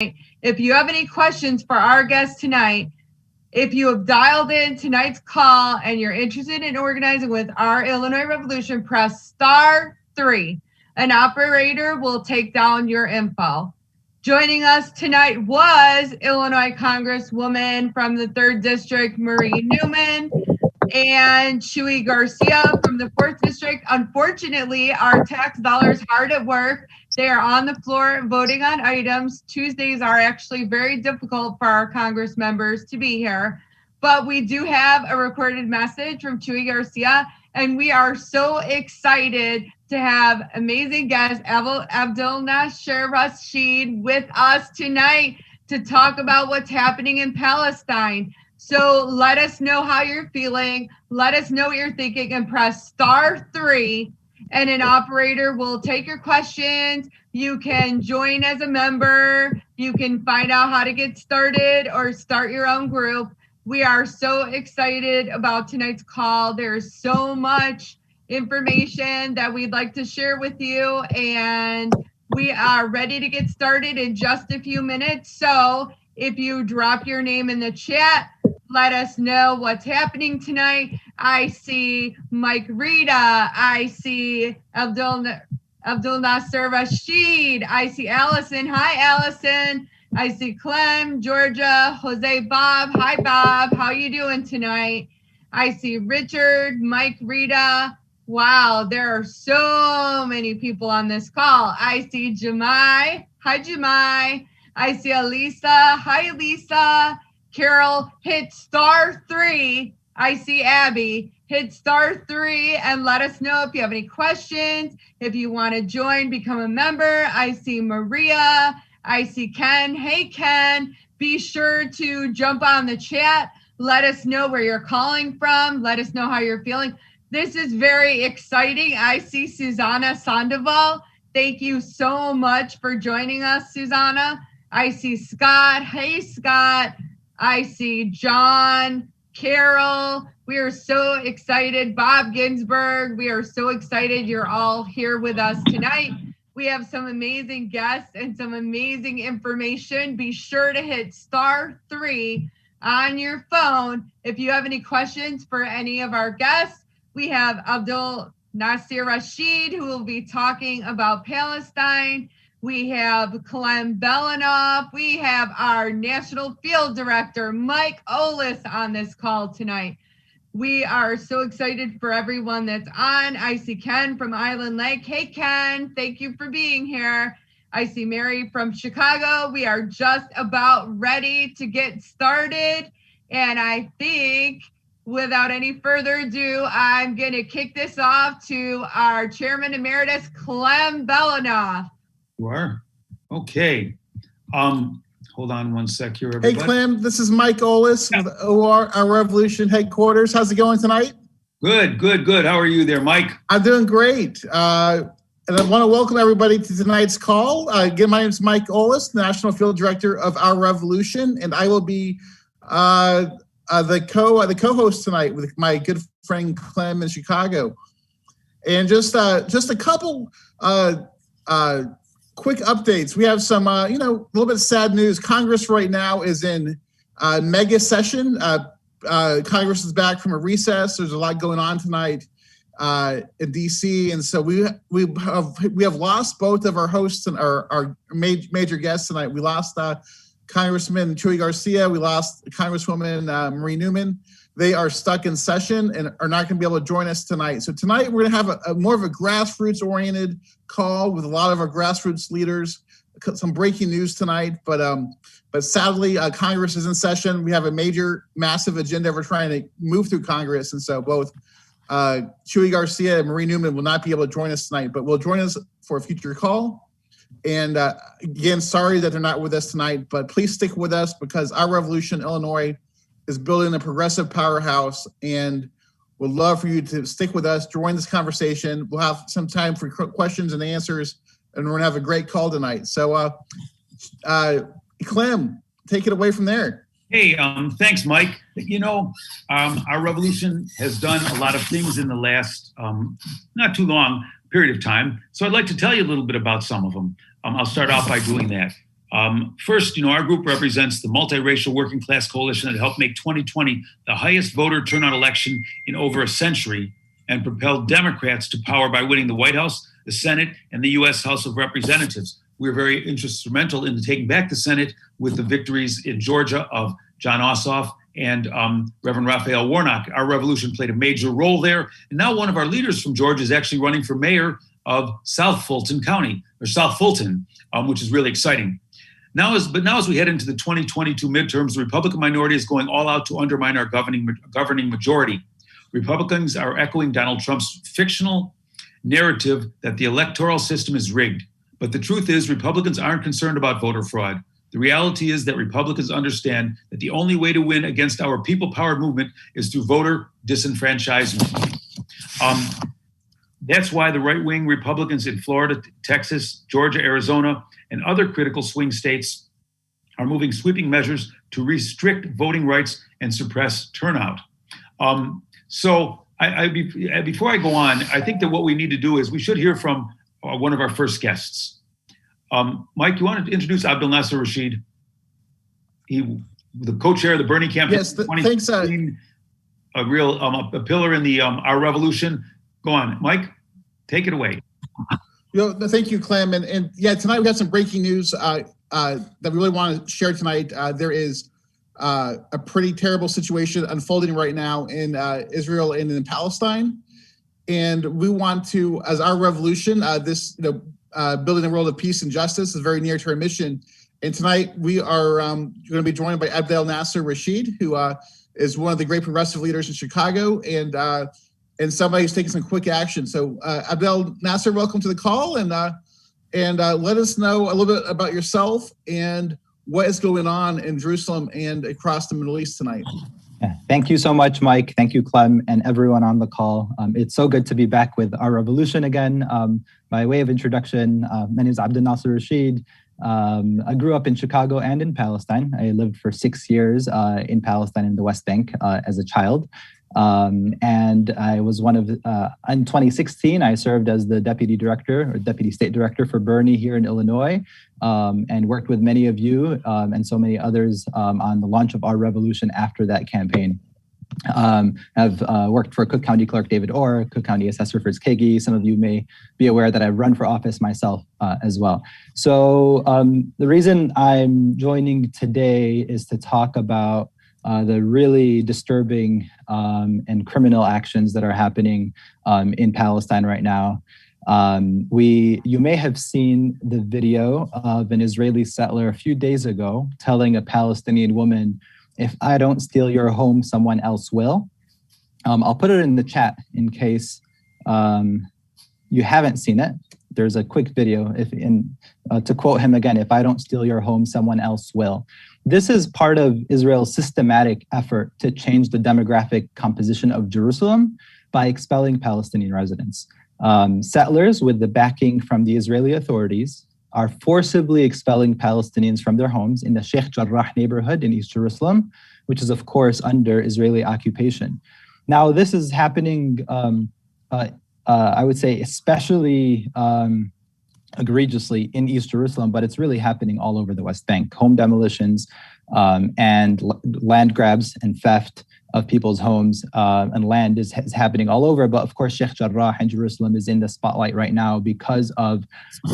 If you have any questions for our guest tonight, if you have dialed in tonight's call and you're interested in organizing with our Illinois Revolution, press *3. An operator will take down your info. Joining us tonight was Illinois Congresswoman from the 3rd District, Marie Newman, and Chuy Garcia from the 4th District. Unfortunately, our tax dollars hard at work. They are on the floor voting on items. Tuesdays are actually very difficult for our Congress members to be here. But we do have a recorded message from Chuy Garcia, and we are so excited to have amazing guest Abdul Nasser Rashid with us tonight to talk about what's happening in Palestine. So let us know how you're feeling. Let us know what you're thinking and press *3 and an operator will take your questions. You can join as a member. You can find out how to get started or start your own group. We are so excited about tonight's call. There's so much information that we'd like to share with you, and we are ready to get started in just a few minutes. So if you drop your name in the chat, let us know what's happening tonight. I see Mike Rita. I see Abdul Nasser Rashid. I see Allison. Hi, Allison. I see Clem, Georgia, Jose, Bob. Hi, Bob. How you doing tonight? I see Richard, Mike Rita. Wow, there are so many people on this call. I see Jemai. Hi, Jemai. I see Elisa. Hi, Lisa. Carol, hit *3. I see Abby. Hit *3 and let us know if you have any questions. If you want to join, become a member. I see Maria. I see Ken. Hey, Ken. Be sure to jump on the chat. Let us know where you're calling from. Let us know how you're feeling. This is very exciting. I see Susana Sandoval. Thank you so much for joining us, Susana. I see Scott. Hey, Scott. I see John, Carol. We are so excited. Bob Ginsburg. We are so excited you're all here with us tonight. We have some amazing guests and some amazing information. Be sure to hit *3 on your phone if you have any questions for any of our guests. We have Abdul Nasser Rashid, who will be talking about Palestine. We have Clem Belanoff. We have our National Field Director, Mike Olis, on this call tonight. We are so excited for everyone that's on. I see Ken from Island Lake. Hey, Ken, thank you for being here. I see Mary from Chicago. We are just about ready to get started. And I think without any further ado, I'm going to kick this off to our Chairman Emeritus, Clem Belanoff. You are? Okay. Hold on one sec here, everybody. Hey, Clem, this is Mike Olis with our Revolution headquarters. How's it going tonight? Good. How are you there, Mike? I'm doing great. And I want to welcome everybody to tonight's call. Again, my name is Mike Olis, National Field Director of Our Revolution, and I will be the co-host tonight with my good friend Clem in Chicago. And just a couple quick updates. We have some, a little bit of sad news. Congress right now is in mega session. Congress is back from a recess. There's a lot going on tonight in DC, and so we have lost both of our hosts and our major guests tonight. We lost Congressman Chuy Garcia. We lost Congresswoman Marie Newman. They are stuck in session and are not going to be able to join us tonight. So tonight we're going to have a more of a grassroots-oriented call with a lot of our grassroots leaders. Some breaking news tonight, but sadly Congress is in session. We have a massive agenda we're trying to move through Congress, and so both Chuy Garcia and Marie Newman will not be able to join us tonight, but will join us for a future call. And again, sorry that they're not with us tonight, but please stick with us because Our Revolution Illinois is building a progressive powerhouse, and we'd love for you to stick with us, join this conversation. We'll have some time for questions and answers, and we're gonna have a great call tonight. So Clem, take it away from there. Hey, thanks, Mike. Our Revolution has done a lot of things in the last not too long period of time. So I'd like to tell you a little bit about some of them. I'll start off by doing that. First, our group represents the multiracial working class coalition that helped make 2020 the highest voter turnout election in over a century and propelled Democrats to power by winning the White House, the Senate, and the U.S. House of Representatives. We were very instrumental in taking back the Senate with the victories in Georgia of John Ossoff and Reverend Raphael Warnock. Our revolution played a major role there. And now one of our leaders from Georgia is actually running for mayor of South Fulton County, or South Fulton, which is really exciting. Now as we head into the 2022 midterms, the Republican minority is going all out to undermine our governing majority. Republicans are echoing Donald Trump's fictional narrative that the electoral system is rigged. But the truth is, Republicans aren't concerned about voter fraud. The reality is that Republicans understand that the only way to win against our people-powered movement is through voter disenfranchisement. That's why the right-wing Republicans in Florida, Texas, Georgia, Arizona, and other critical swing states are moving sweeping measures to restrict voting rights and suppress turnout. So before I go on, I think that what we need to do is we should hear from one of our first guests. Mike, you want to introduce Abdel Nasser Rashid? He, the co-chair of the Bernie campaign. Yes, thanks. A real a pillar in the our revolution. Go on, Mike, take it away. Thank you, Clem. And yeah, tonight we got some breaking news that we really want to share tonight. There is a pretty terrible situation unfolding right now in Israel and in Palestine. And we want to, as our revolution, building a world of peace and justice is a very near to our mission. And tonight we are going to be joined by Abdel Nasser Rashid, who is one of the great progressive leaders in Chicago and somebody who's taking some quick action. So Abdel Nasser, welcome to the call, and let us know a little bit about yourself and what is going on in Jerusalem and across the Middle East tonight. Yeah, thank you so much, Mike. Thank you, Clem, and everyone on the call. It's so good to be back with our revolution again. By way of introduction, my name is Abdel Nasser Rashid. I grew up in Chicago and in Palestine. I lived for 6 years in Palestine in the West Bank as a child. And I was in 2016, I served as the deputy state director for Bernie here in Illinois, and worked with many of you and so many others on the launch of our revolution after that campaign. I've worked for Cook County Clerk David Orr, Cook County Assessor Fritz Kagi. Some of you may be aware that I've run for office myself as well. So the reason I'm joining today is to talk about the really disturbing and criminal actions that are happening in Palestine right now. You may have seen the video of an Israeli settler a few days ago telling a Palestinian woman, "If I don't steal your home, someone else will." I'll put it in the chat in case you haven't seen it. There's a quick video. To quote him again, "If I don't steal your home, someone else will." This is part of Israel's systematic effort to change the demographic composition of Jerusalem by expelling Palestinian residents. Settlers, with the backing from the Israeli authorities, are forcibly expelling Palestinians from their homes in the Sheikh Jarrah neighborhood in East Jerusalem, which is, of course, under Israeli occupation. Now, this is happening, I would say, especially egregiously in East Jerusalem, but it's really happening all over the West Bank. Home demolitions and land grabs and theft of people's homes and land is happening all over. But of course, Sheikh Jarrah in Jerusalem is in the spotlight right now because of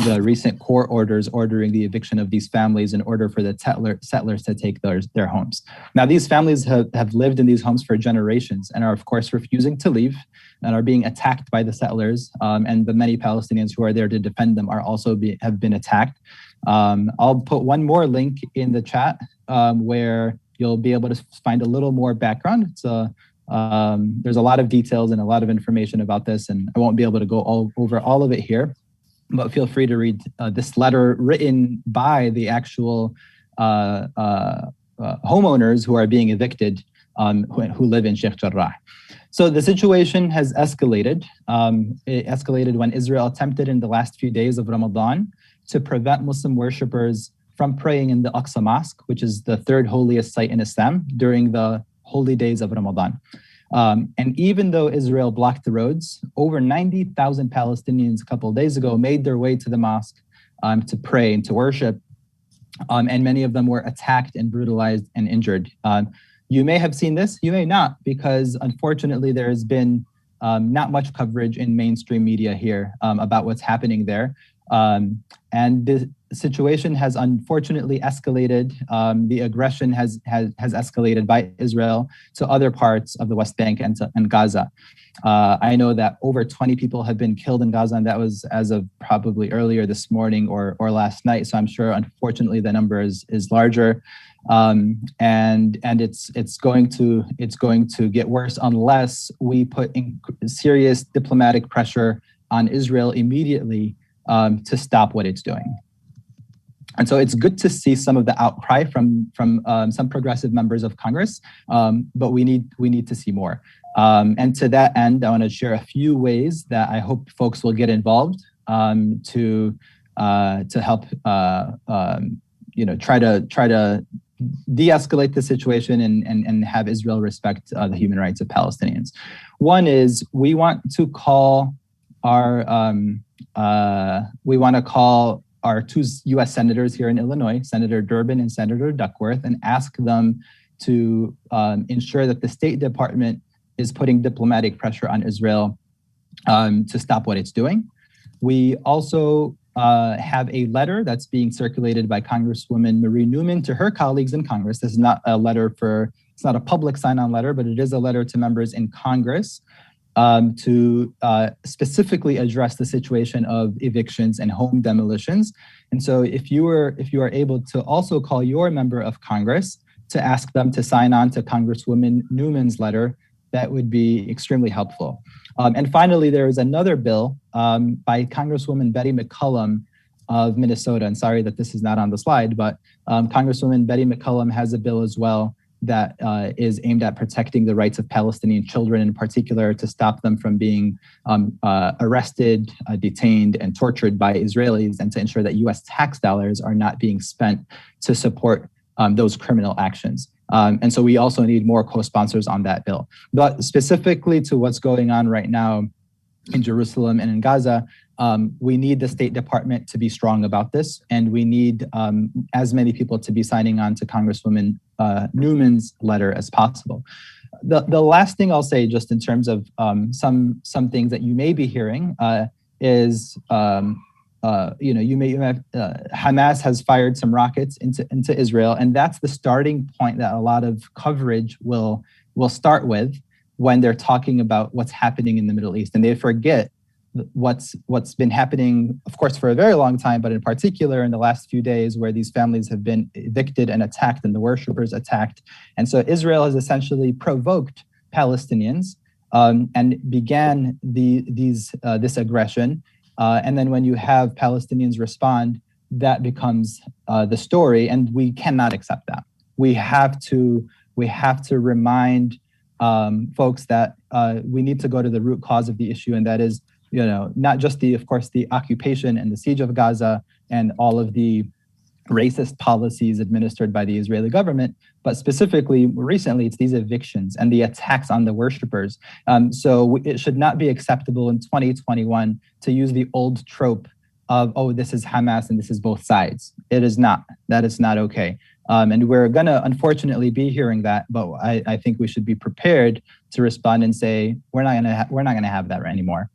the recent court orders ordering the eviction of these families in order for the settlers to take their homes. Now, these families have lived in these homes for generations and are, of course, refusing to leave and are being attacked by the settlers. And the many Palestinians who are there to defend them are also have been attacked. I'll put one more link in the chat where you'll be able to find a little more background. There's a lot of details and a lot of information about this, and I won't be able to go over all of it here, but feel free to read this letter written by the actual homeowners who are being evicted who live in Sheikh Jarrah. So the situation has escalated. It escalated when Israel attempted in the last few days of Ramadan to prevent Muslim worshippers from praying in the Aqsa Mosque, which is the third holiest site in Islam, during the holy days of Ramadan. And even though Israel blocked the roads, over 90,000 Palestinians a couple of days ago made their way to the mosque to pray and to worship. and many of them were attacked and brutalized and injured. You may have seen this, you may not, because unfortunately there has been not much coverage in mainstream media here about what's happening there. And the situation has unfortunately escalated. The aggression has escalated by Israel to other parts of the West Bank and Gaza. I know that over 20 people have been killed in Gaza, and that was as of probably earlier this morning or last night. So I'm sure, unfortunately, the number is larger, and it's going to get worse unless we put in serious diplomatic pressure on Israel immediately to stop what it's doing. And so it's good to see some of the outcry from some progressive members of Congress, but we need to see more. And to that end, I want to share a few ways that I hope folks will get involved to help try to de-escalate the situation and have Israel respect the human rights of Palestinians. One is we want to call our two U.S. senators here in Illinois, Senator Durbin and Senator Duckworth, and ask them to ensure that the State Department is putting diplomatic pressure on Israel to stop what it's doing. We also have a letter that's being circulated by Congresswoman Marie Newman to her colleagues in Congress. This is not a letter it's not a public sign-on letter, but it is a letter to members in Congress to specifically address the situation of evictions and home demolitions. And so if you are able to also call your member of Congress to ask them to sign on to Congresswoman Newman's letter, that would be extremely helpful. And finally, there is another bill by Congresswoman Betty McCollum of Minnesota. And sorry that this is not on the slide, but Congresswoman Betty McCollum has a bill as well that is aimed at protecting the rights of Palestinian children in particular, to stop them from being arrested, detained, and tortured by Israelis, and to ensure that U.S. tax dollars are not being spent to support those criminal actions. And so we also need more co-sponsors on that bill. But specifically to what's going on right now in Jerusalem and in Gaza, we need the State Department to be strong about this, and we need as many people to be signing on to Congresswoman Newman's letter as possible. The last thing I'll say, just in terms of some things that you may be hearing, is you may have Hamas has fired some rockets into Israel, and that's the starting point that a lot of coverage will start with when they're talking about what's happening in the Middle East, and they forget what's been happening, of course, for a very long time, but in particular in the last few days, where these families have been evicted and attacked and the worshipers attacked. And so Israel has essentially provoked Palestinians and began this aggression. And then when you have Palestinians respond, that becomes the story, and we cannot accept that. We have to remind folks that we need to go to the root cause of the issue, and that is, not just the occupation and the siege of Gaza and all of the racist policies administered by the Israeli government, but specifically recently it's these evictions and the attacks on the worshipers. So it should not be acceptable in 2021 to use the old trope of, oh, this is Hamas and this is both sides. It is not. That is not okay. And we're going to unfortunately be hearing that, but I think we should be prepared to respond and say we're not going to have that anymore.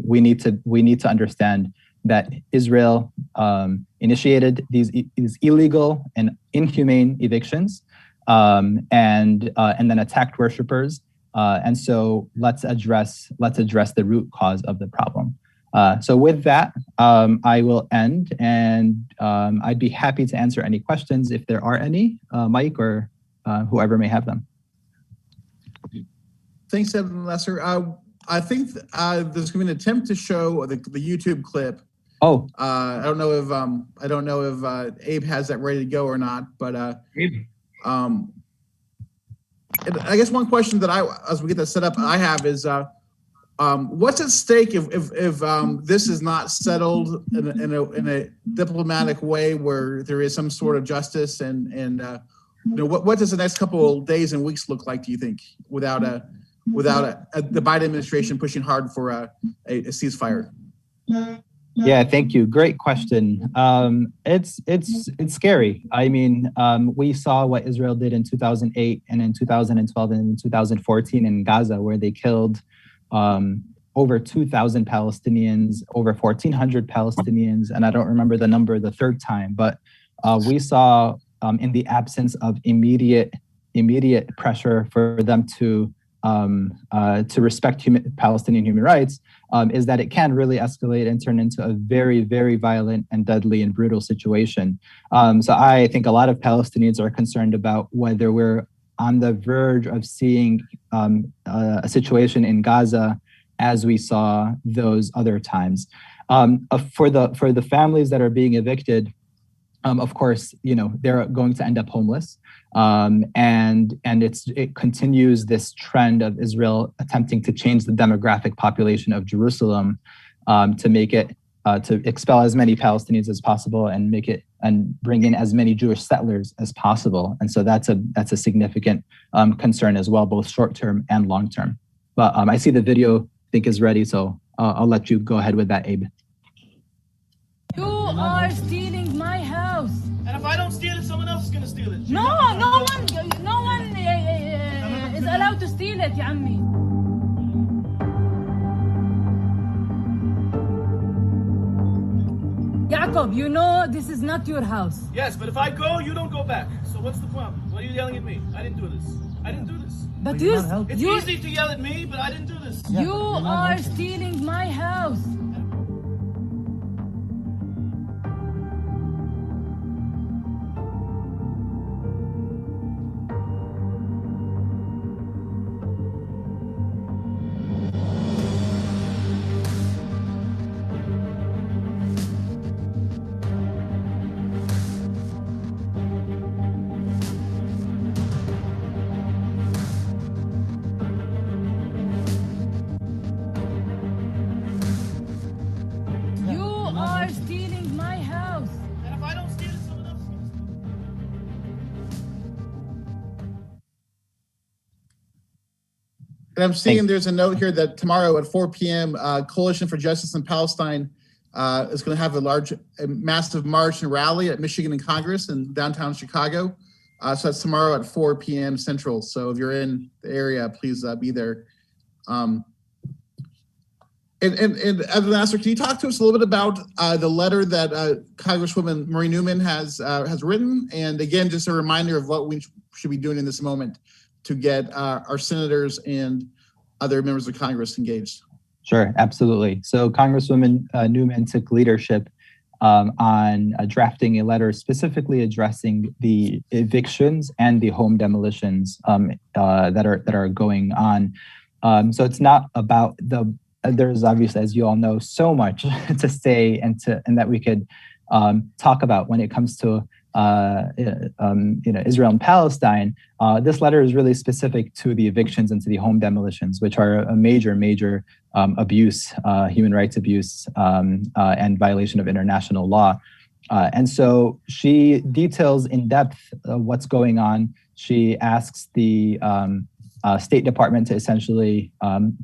We need to understand that Israel initiated these illegal and inhumane evictions, and then attacked worshipers. And so let's address the root cause of the problem. So with that, I will end, and I'd be happy to answer any questions if there are any, Mike or whoever may have them. Thanks, Evan Lesser. I think there's going to be an attempt to show the YouTube clip. Oh, I don't know if Abe has that ready to go or not, but Abe. I guess one question that as we get that set up, I have is. What's at stake if this is not settled in a diplomatic way where there is some sort of justice and what does the next couple of days and weeks look like, do you think, without the Biden administration pushing hard for a ceasefire? Yeah, thank you. Great question. It's scary. I mean, we saw what Israel did in 2008 and in 2012 and in 2014 in Gaza, where they killed over 2,000 Palestinians, over 1,400 Palestinians, and I don't remember the number the third time, but we saw in the absence of immediate pressure for them to respect Palestinian human rights, is that it can really escalate and turn into a very, very violent and deadly and brutal situation. So I think a lot of Palestinians are concerned about whether we're on the verge of seeing a situation in Gaza as we saw those other times. For the families that are being evicted, of course, they're going to end up homeless. And it continues this trend of Israel attempting to change the demographic population of Jerusalem to make it to expel as many Palestinians as possible and bring in as many Jewish settlers as possible. And so that's a significant concern as well, both short term and long term. But I see the video I think is ready, so I'll let you go ahead with that, Abe. You are stealing my house. And if I don't steal it, someone else is gonna steal it. No one is allowed to steal it, ya ammi. Jacob, you know this is not your house. Yes, but if I go, you don't go back. So what's the problem? Why are you yelling at me? I didn't do this. But it's easy to yell at me, but I didn't do this. You are stealing my house. And I'm seeing there's a note here that tomorrow at 4 p.m., Coalition for Justice in Palestine is going to have a massive march and rally at Michigan and Congress in downtown Chicago. So that's tomorrow at 4 p.m. Central. So if you're in the area, please be there. And Evan Nasser, can you talk to us a little bit about the letter that Congresswoman Marie Newman has written? And again, just a reminder of what we should be doing in this moment to get our senators and other members of Congress engaged. Sure, absolutely. So Congresswoman Newman took leadership on drafting a letter specifically addressing the evictions and the home demolitions that are going on. So it's not about there's obviously, as you all know, so much to say and that we could talk about when it comes to Israel and Palestine. This letter is really specific to the evictions and to the home demolitions, which are a major abuse, human rights abuse, and violation of international law. And so she details in depth what's going on. She asks the State Department to essentially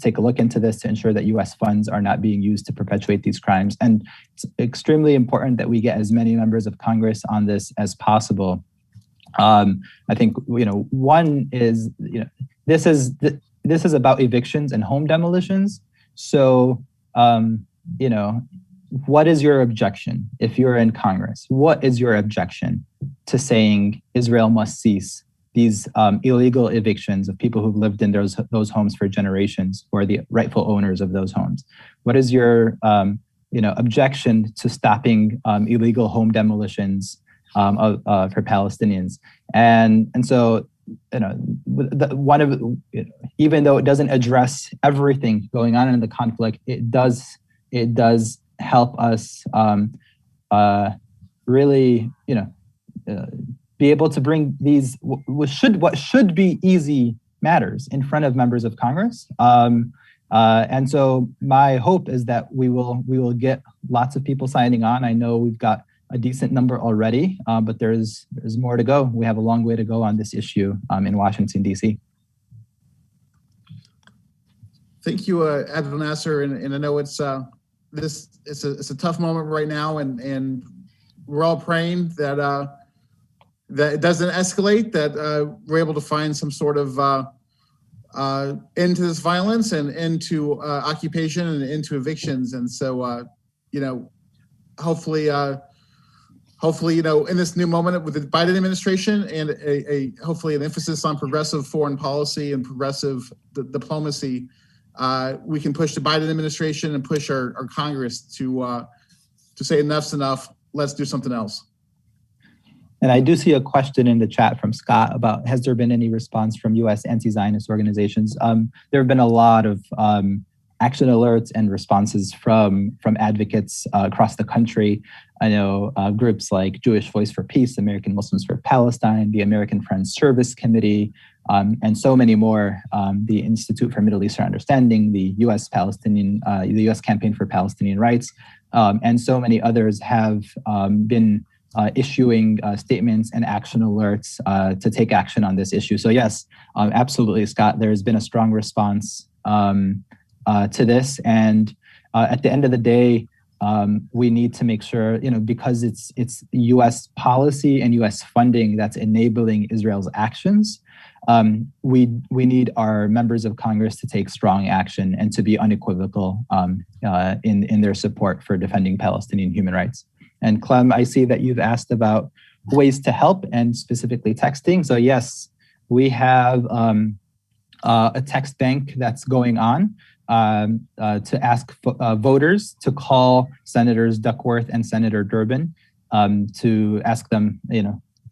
take a look into this to ensure that U.S. funds are not being used to perpetuate these crimes. And it's extremely important that we get as many members of Congress on this as possible. I think one is this is about evictions and home demolitions. So what is your objection if you're in Congress? What is your objection to saying Israel must cease these illegal evictions of people who've lived in those homes for generations, who are the rightful owners of those homes? What is your objection to stopping illegal home demolitions for Palestinians? And so even though it doesn't address everything going on in the conflict, it does help us really be able to bring these what should be easy matters in front of members of Congress. And so my hope is that we will get lots of people signing on. I know we've got a decent number already, but there's more to go. We have a long way to go on this issue in Washington, D.C. Thank you, Abdel Nasser. And I know it's it's a tough moment right now, and we're all praying that that it doesn't escalate, that we're able to find some sort of end to this violence and into occupation and into evictions. And so, hopefully, in this new moment with the Biden administration and hopefully an emphasis on progressive foreign policy and progressive diplomacy, we can push the Biden administration and push our Congress to say enough's enough. Let's do something else. And I do see a question in the chat from Scott about, has there been any response from U.S. anti-Zionist organizations? There have been a lot of action alerts and responses from advocates across the country. I know groups like Jewish Voice for Peace, American Muslims for Palestine, the American Friends Service Committee, and so many more. The Institute for Middle Eastern Understanding, the U.S. Campaign for Palestinian Rights, and so many others have been issuing statements and action alerts to take action on this issue. So yes, absolutely, Scott, there has been a strong response to this. And at the end of the day, we need to make sure, because it's U.S. policy and U.S. funding that's enabling Israel's actions, we need our members of Congress to take strong action and to be unequivocal in their support for defending Palestinian human rights. And Clem, I see that you've asked about ways to help and specifically texting. So yes, we have a text bank that's going on to ask voters to call Senators Duckworth and Senator Durbin to ask them,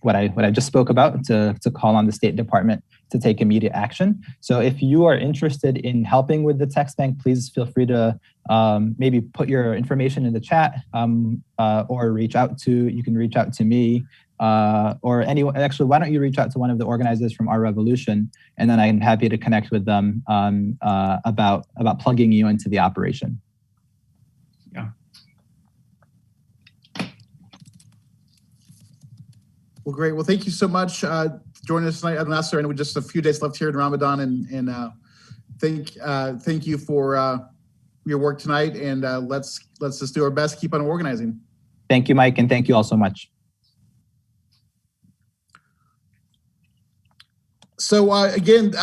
what I just spoke about, to call on the State Department to take immediate action. So if you are interested in helping with the text bank, please feel free to maybe put your information in the chat or you can reach out to me or anyone. Actually, why don't you reach out to one of the organizers from Our Revolution, and then I'm happy to connect with them about plugging you into the operation. Yeah. Well, great. Well, thank you so much for joining us tonight, Nasser. And with just a few days left here in Ramadan, and thank you for your work tonight. And let's just do our best, keep on organizing. Thank you, Mike, and thank you all so much. So again,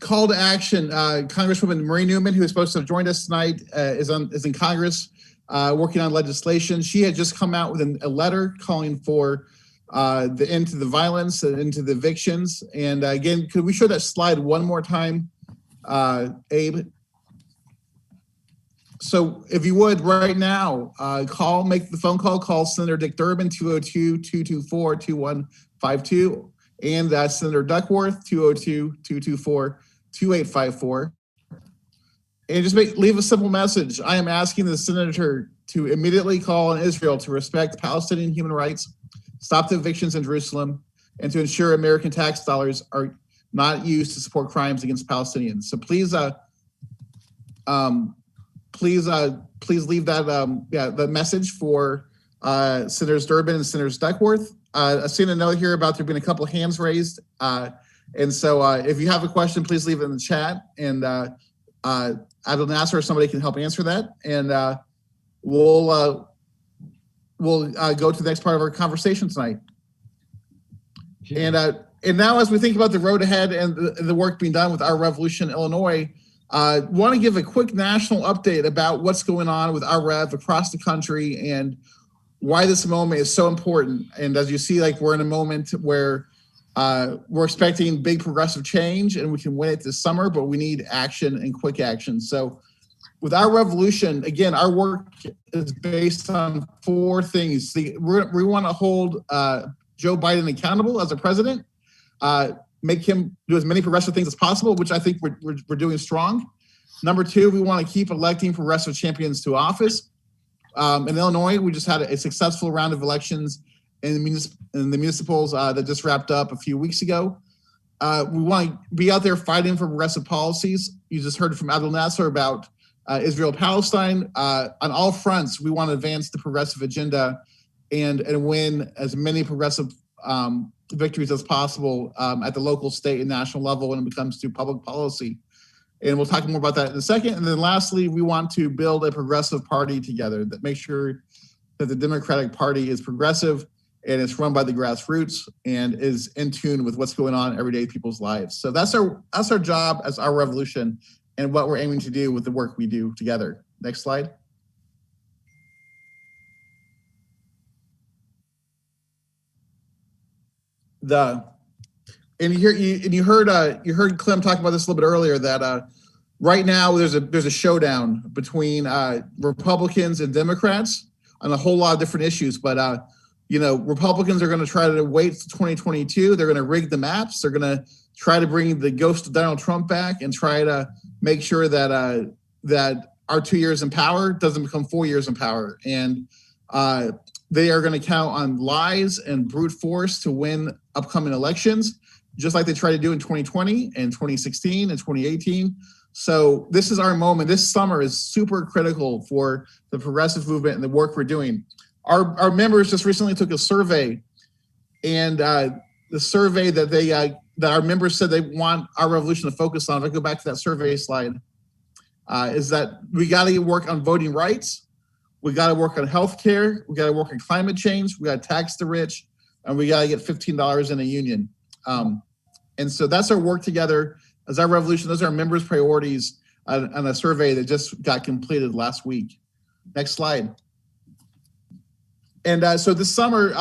call to action. Congresswoman Marie Newman, who is supposed to have joined us tonight, is in Congress working on legislation. She had just come out with a letter calling for the end to the violence and into the evictions. And again, could we show that slide one more time, Abe? So if you would, right now, make the phone call Senator Dick Durbin, 202-224-2152, and Senator Duckworth, 202-224-2854. And just leave a simple message. I am asking the senator to immediately call on Israel to respect Palestinian human rights, stop the evictions in Jerusalem, and to ensure American tax dollars are not used to support crimes against Palestinians. So please leave that the message for Senators Durbin and Senators Duckworth. I've seen a note here about there being a couple of hands raised. And so if you have a question, please leave it in the chat. And Abdel Nasser or somebody can help answer that. And we'll go to the next part of our conversation tonight. And now, as we think about the road ahead and the work being done with Our Revolution Illinois, want to give a quick national update about what's going on with Our Rev across the country and why this moment is so important. And as you see, we're in a moment where we're expecting big progressive change, and we can win it this summer, but we need action and quick action. So with Our Revolution, again, our work is based on four things. We want to hold Joe Biden accountable as a president, make him do as many progressive things as possible, which I think we're doing strong. Number two, we want to keep electing progressive champions to office. In Illinois, we just had a successful round of elections in the municipals that just wrapped up a few weeks ago. We want to be out there fighting for progressive policies. You just heard from Abdel Nasser about Israel-Palestine. On all fronts, we want to advance the progressive agenda and win as many progressive victories as possible at the local, state, and national level when it comes to public policy. And we'll talk more about that in a second. And then lastly, we want to build a progressive party together that makes sure that the Democratic Party is progressive and it's run by the grassroots and is in tune with what's going on in everyday people's lives. So that's our job as our revolution and what we're aiming to do with the work we do together. Next slide. You heard Clem talk about this a little bit earlier, that right now there's a showdown between Republicans and Democrats on a whole lot of different issues. But Republicans are going to try to wait to 2022. They're going to rig the maps. They're going to try to bring the ghost of Donald Trump back and try to make sure that that our 2 years in power doesn't become 4 years in power. And they are going to count on lies and brute force to win upcoming elections, just like they tried to do in 2020 and 2016 and 2018. So this is our moment. This summer is super critical for the progressive movement and the work we're doing. Our members just recently took a survey, and the survey that our members said they want our revolution to focus on, if I go back to that survey slide, is that we got to work on voting rights, we got to work on healthcare, we got to work on climate change, we got to tax the rich, and we got to get $15 in a union. And so that's our work together as our revolution. Those are our members' priorities on a survey that just got completed last week. Next slide. And so this summer,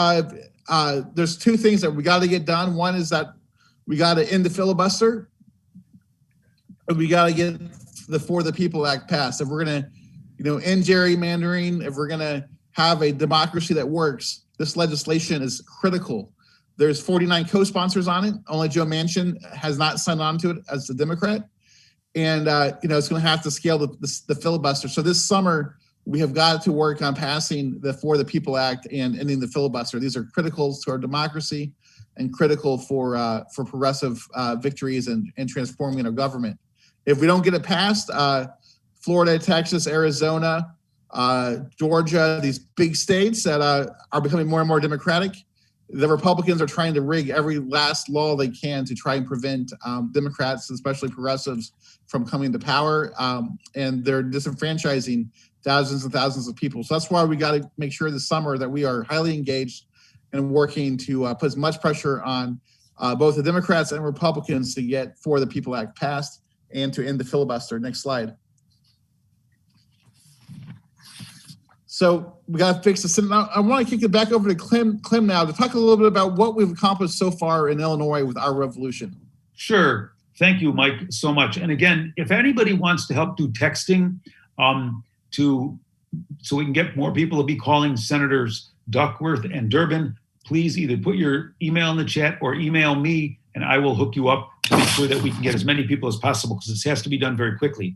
there's two things that we got to get done. One is that we got to end the filibuster. And we got to get the For the People Act passed. If we're going to, end gerrymandering, if we're going to have a democracy that works, this legislation is critical. There's 49 co-sponsors on it. Only Joe Manchin has not signed on to it as the Democrat. And, it's going to have to scale the filibuster. So this summer, we have got to work on passing the For the People Act and ending the filibuster. These are critical to our democracy and critical for progressive victories and transforming our government. If we don't get it passed, Florida, Texas, Arizona, Georgia, these big states that are becoming more and more Democratic, the Republicans are trying to rig every last law they can to try and prevent Democrats, especially progressives, from coming to power. And they're disenfranchising thousands and thousands of people. So that's why we got to make sure this summer that we are highly engaged and working to put as much pressure on both the Democrats and Republicans to get For the People Act passed and to end the filibuster. Next slide. So we got to fix this. And I want to kick it back over to Clem now to talk a little bit about what we've accomplished so far in Illinois with our revolution. Sure. Thank you, Mike, so much. And again, if anybody wants to help do texting so we can get more people to be calling Senators Duckworth and Durbin, please either put your email in the chat or email me, and I will hook you up to make sure that we can get as many people as possible, because this has to be done very quickly.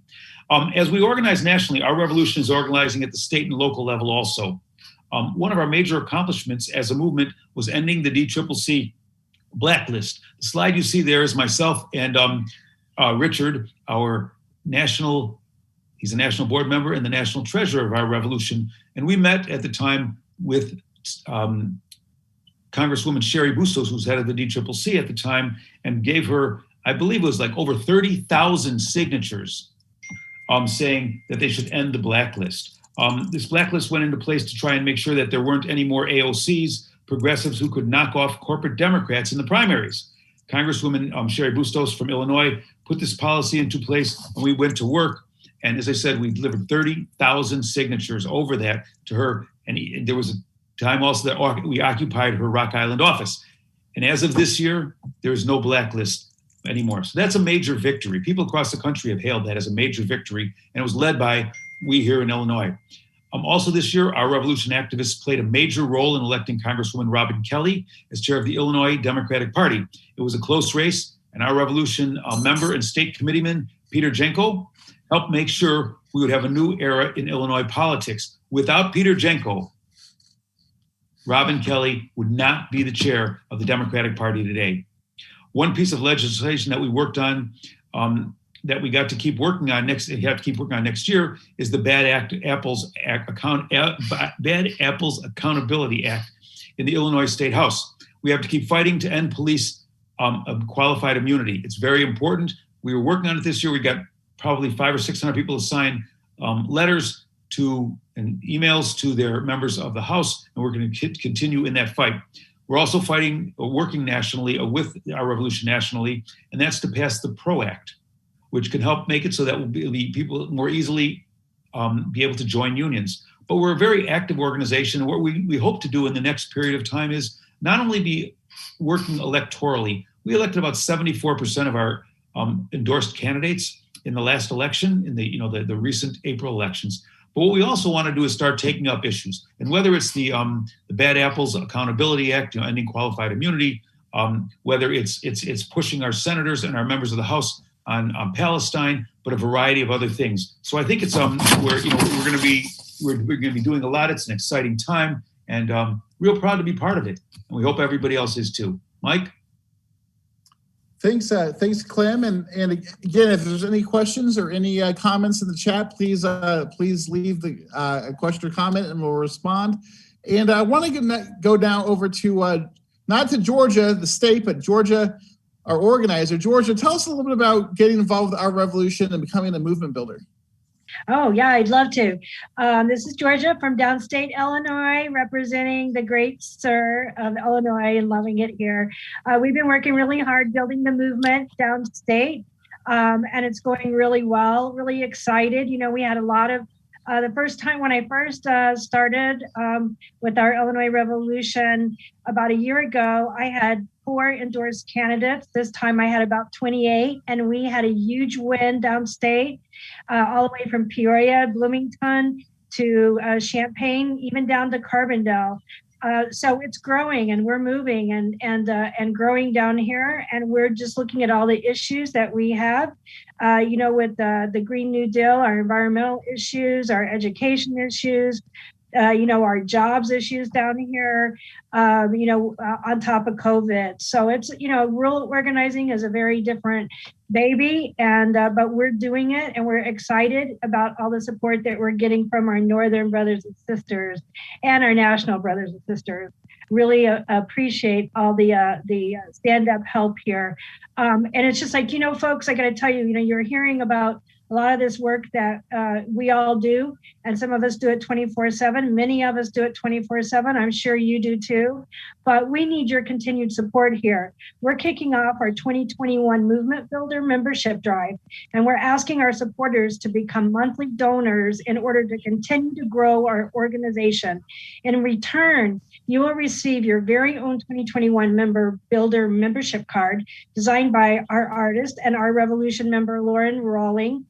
As we organize nationally, our revolution is organizing at the state and local level also. One of our major accomplishments as a movement was ending the DCCC blacklist. The slide you see there is myself and Richard, he's a national board member and the national treasurer of our revolution. And we met at the time with Congresswoman Sherry Bustos, who's head of the DCCC at the time, and gave her, I believe it was like over 30,000 signatures saying that they should end the blacklist. This blacklist went into place to try and make sure that there weren't any more AOCs, progressives who could knock off corporate Democrats in the primaries. Congresswoman Sherry Bustos from Illinois put this policy into place, and we went to work. And as I said, we delivered 30,000 signatures over that to her. And there was a time also that we occupied her Rock Island office. And as of this year, there is no blacklist anymore. So that's a major victory. People across the country have hailed that as a major victory, and it was led by we here in Illinois. Also this year, our revolution activists played a major role in electing Congresswoman Robin Kelly as chair of the Illinois Democratic Party. It was a close race, and our revolution member and state committeeman, Peter Jenko, helped make sure we would have a new era in Illinois politics. Without Peter Jenko, Robin Kelly would not be the chair of the Democratic Party today. One piece of legislation that we worked on that we got to keep working on next year is the Bad Apples Accountability Act in the Illinois State House. We have to keep fighting to end police qualified immunity. It's very important. We were working on it this year. We got probably 500 or 600 people to sign letters and emails to their members of the House, and we're going to continue in that fight. We're also working nationally with Our Revolution nationally, and that's to pass the PRO Act, which can help make it so that people more easily be able to join unions. But we're a very active organization. What we hope to do in the next period of time is not only be working electorally. We elected about 74% of our endorsed candidates in the last election, in the recent April elections. But what we also want to do is start taking up issues, and whether it's the Bad Apples Accountability Act, ending qualified immunity, whether it's pushing our senators and our members of the House on Palestine, but a variety of other things. So I think it's we're going to be doing a lot. It's an exciting time, and real proud to be part of it. And we hope everybody else is too. Mike. Thanks, Clem. And again, if there's any questions or any comments in the chat, please leave a question or comment, and we'll respond. And I want to go down over to not to Georgia, the state, but Georgia, our organizer. Georgia, tell us a little bit about getting involved with Our Revolution and becoming a movement builder. Oh, yeah, I'd love to. This is Georgia from downstate Illinois, representing the great Sur of Illinois and loving it here. We've been working really hard building the movement downstate, and it's going really well, really excited. We had a lot of, the first time when I first started with our Illinois Revolution about a year ago, I had 4 endorsed candidates. This time I had about 28, and we had a huge win downstate, all the way from Peoria, Bloomington to Champaign, even down to Carbondale. So it's growing, and we're moving and growing down here, and we're just looking at all the issues that we have, with the Green New Deal, our environmental issues, our education issues, our jobs issues down here, on top of COVID. So it's, rural organizing is a very different baby, and but we're doing it, and we're excited about all the support that we're getting from our northern brothers and sisters and our national brothers and sisters. Really appreciate all the stand-up help here. And it's just like, folks, I got to tell you, you're hearing about a lot of this work that we all do, and some of us do it 24/7. Many of us do it 24/7. I'm sure you do too. But we need your continued support here. We're kicking off our 2021 Movement Builder membership drive, and we're asking our supporters to become monthly donors in order to continue to grow our organization. In return, you will receive your very own 2021 Member Builder membership card designed by our artist and Our Revolution member, Lauren Rawling.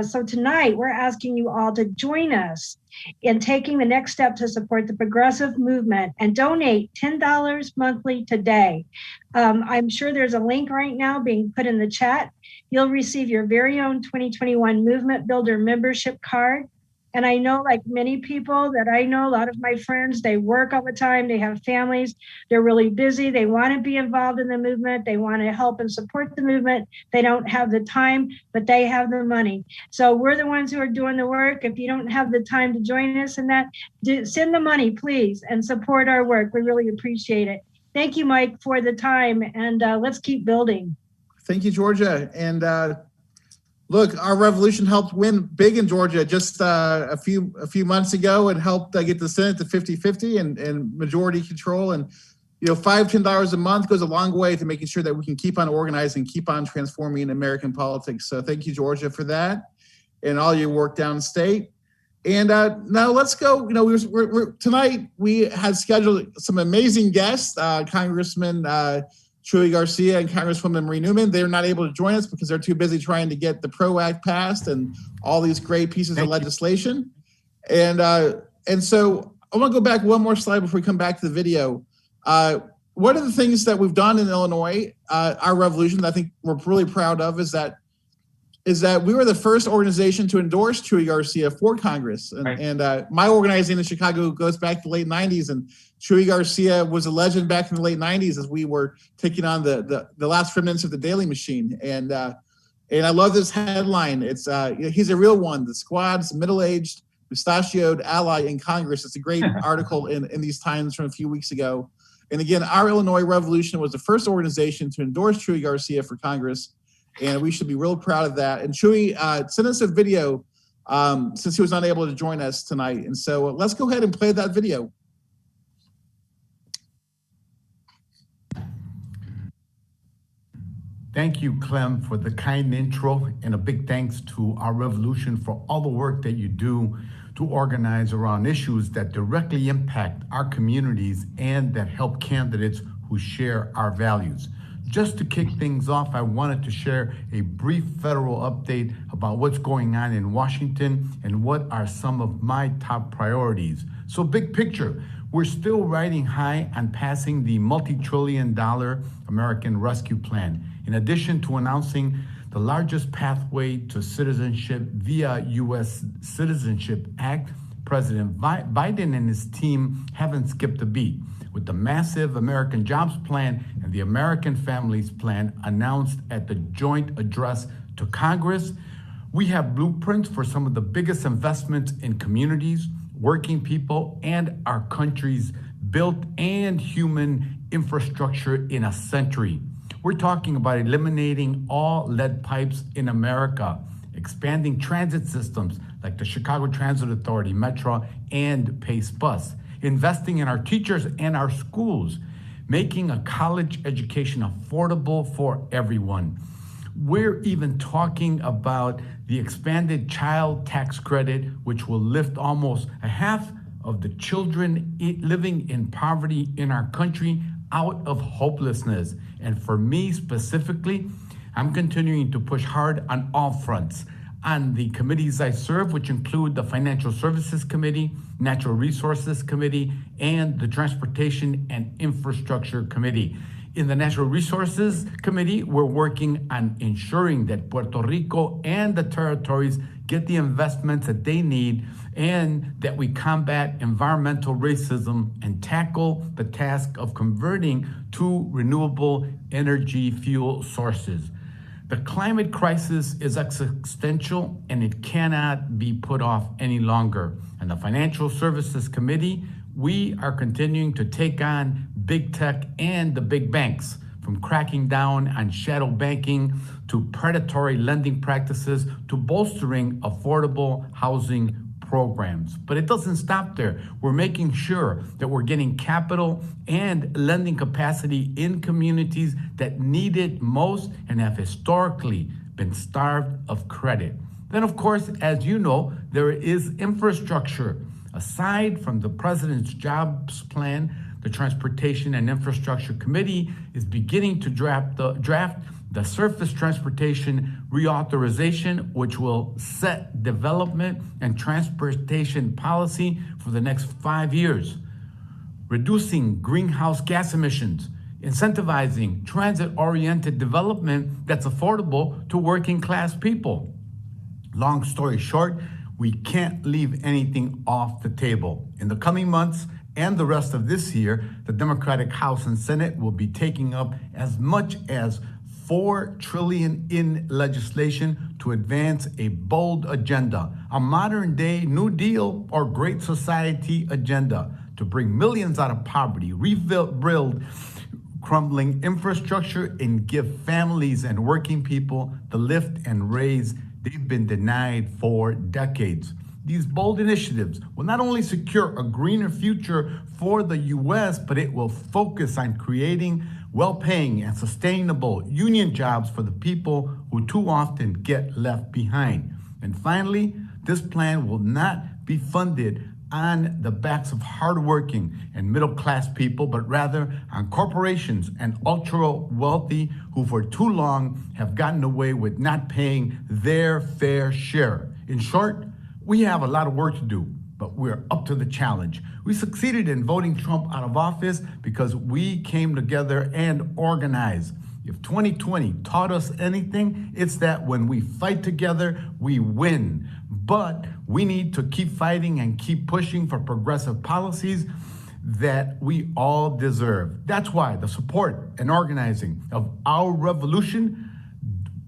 So tonight, we're asking you all to join us in taking the next step to support the progressive movement and donate $10 monthly today. I'm sure there's a link right now being put in the chat. You'll receive your very own 2021 Movement Builder membership card. And I know, like many people that I know, a lot of my friends, they work all the time, they have families, they're really busy, they want to be involved in the movement, they want to help and support the movement, they don't have the time, but they have the money. So we're the ones who are doing the work. If you don't have the time to join us in that, send the money, please, and support our work. We really appreciate it. Thank you, Mike, for the time, and let's keep building. Thank you, Georgia. And look, Our Revolution helped win big in Georgia just a few months ago, and helped get the Senate to 50-50 and majority control. And $5-10 a month goes a long way to making sure that we can keep on organizing, keep on transforming American politics. So thank you, Georgia, for that, and all your work downstate. And now let's go. Tonight we had scheduled some amazing guests, Congressman Chuy Garcia and Congresswoman Marie Newman. They're not able to join us because they're too busy trying to get the PRO Act passed and all these great pieces of legislation. And so I want to go back one more slide before we come back to the video. One of the things that we've done in Illinois, Our Revolution, that I think we're really proud of, is that we were the first organization to endorse Chuy Garcia for Congress. And my organizing in Chicago goes back to the late 90s, and Chuy Garcia was a legend back in the late 90s as we were taking on the last remnants of the Daily Machine. And I love this headline. It's he's a real one. The Squad's middle-aged, mustachioed ally in Congress. It's a great article in these times from a few weeks ago. And again, Our Illinois Revolution was the first organization to endorse Chuy Garcia for Congress. and we should be real proud of that. And Chewy, send us a video since he was unable to join us tonight. And so let's go ahead and play that video. Thank you, Clem, for the kind intro, and a big thanks to Our Revolution for all the work that you do to organize around issues that directly impact our communities and that help candidates who share our values. Just to kick things off, I wanted to share a brief federal update about what's going on in Washington and what are some of my top priorities. So big picture, we're still riding high on passing the multi-trillion-dollar American Rescue Plan. In addition to announcing the largest pathway to citizenship via U.S. Citizenship Act, President Biden and his team haven't skipped a beat. With the massive American Jobs Plan and the American Families Plan announced at the joint address to Congress, we have blueprints for some of the biggest investments in communities, working people, and our country's built and human infrastructure in a century. We're talking about eliminating all lead pipes in America, expanding transit systems like the Chicago Transit Authority, Metro, and Pace Bus, investing in our teachers and our schools, making a college education affordable for everyone. We're even talking about the expanded child tax credit, which will lift almost a half of the children living in poverty in our country out of hopelessness. And for me specifically, I'm continuing to push hard on all fronts. On the committees I serve, which include the Financial Services Committee, Natural Resources Committee, and the Transportation and Infrastructure Committee. In the Natural Resources Committee, we're working on ensuring that Puerto Rico and the territories get the investments that they need and that we combat environmental racism and tackle the task of converting to renewable energy fuel sources. The climate crisis is existential and it cannot be put off any longer. And the Financial Services Committee, we are continuing to take on big tech and the big banks, from cracking down on shadow banking to predatory lending practices to bolstering affordable housing programs. But it doesn't stop there. We're making sure that we're getting capital and lending capacity in communities that need it most and have historically been starved of credit. Then, of course, as you know, there is infrastructure. Aside from the president's jobs plan, the Transportation and Infrastructure Committee is beginning to draft the Surface Transportation Reauthorization, which will set development and transportation policy for the next 5 years, reducing greenhouse gas emissions, incentivizing transit-oriented development that's affordable to working class people. Long story short, we can't leave anything off the table. In the coming months and the rest of this year, the Democratic House and Senate will be taking up as much as $4 trillion in legislation to advance a bold agenda, a modern-day New Deal or Great Society agenda to bring millions out of poverty, rebuild crumbling infrastructure, and give families and working people the lift and raise they've been denied for decades. These bold initiatives will not only secure a greener future for the U.S., but it will focus on creating well-paying and sustainable union jobs for the people who too often get left behind. And finally, this plan will not be funded on the backs of hardworking and middle-class people, but rather on corporations and ultra-wealthy who for too long have gotten away with not paying their fair share. In short, we have a lot of work to do, but we're up to the challenge. We succeeded in voting Trump out of office because we came together and organized. If 2020 taught us anything, it's that when we fight together, we win. But we need to keep fighting and keep pushing for progressive policies that we all deserve. That's why the support and organizing of Our Revolution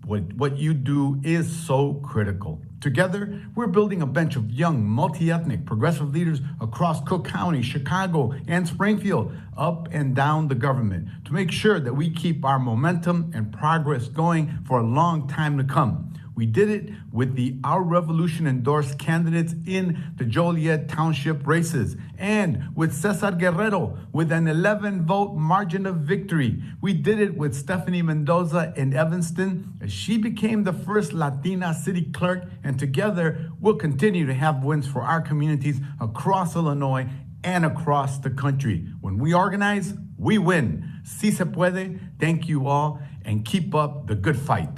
What you do is so critical. Together, we're building a bench of young, multi-ethnic, progressive leaders across Cook County, Chicago, and Springfield, up and down the government, to make sure that we keep our momentum and progress going for a long time to come. We did it with the Our Revolution endorsed candidates in the Joliet Township races, and with Cesar Guerrero with an 11-vote margin of victory. We did it with Stephanie Mendoza in Evanston, as she became the first Latina city clerk, and together we'll continue to have wins for our communities across Illinois and across the country. When we organize, we win. Si se puede. Thank you all, and keep up the good fight.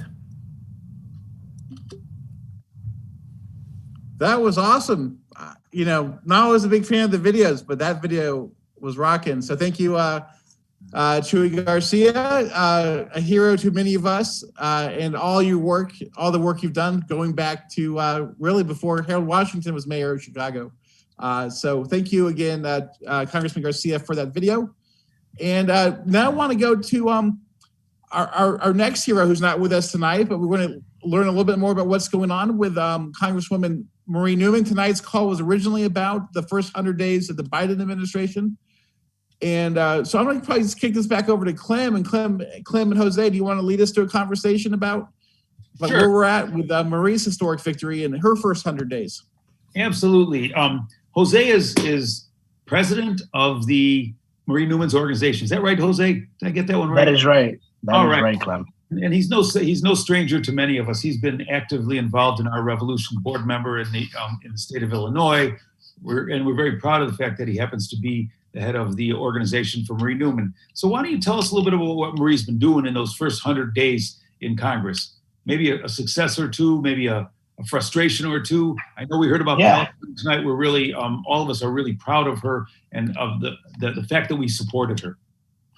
That was awesome. Not always a big fan of the videos, but that video was rocking. So thank you, Chuy Garcia, a hero to many of us, and all the work you've done going back to really before Harold Washington was mayor of Chicago. So thank you again, Congressman Garcia, for that video. And now I want to go to our next hero who's not with us tonight, but we want to learn a little bit more about what's going on with Congresswoman Marie Newman. Tonight's call was originally about the first 100 days of the Biden administration. And so I'm going to probably just kick this back over to Clem. And Clem and Jose, do you want to lead us to a conversation about Sure. where we're at with Marie's historic victory in her first 100 days? Absolutely. Jose is president of the Marie Newman's organization. Is that right, Jose? Did I get that one right? That is right. That is right. right, Clem. And he's no stranger to many of us. He's been actively involved in our revolution, board member in the state of Illinois. We're very proud of the fact that he happens to be the head of the organization for Marie Newman. So why don't you tell us a little bit about what Marie's been doing in those first 100 days in Congress? Maybe a success or two, maybe a frustration or two. I know we heard about Palestine tonight. We're really, all of us are really proud of her and of the fact that we supported her.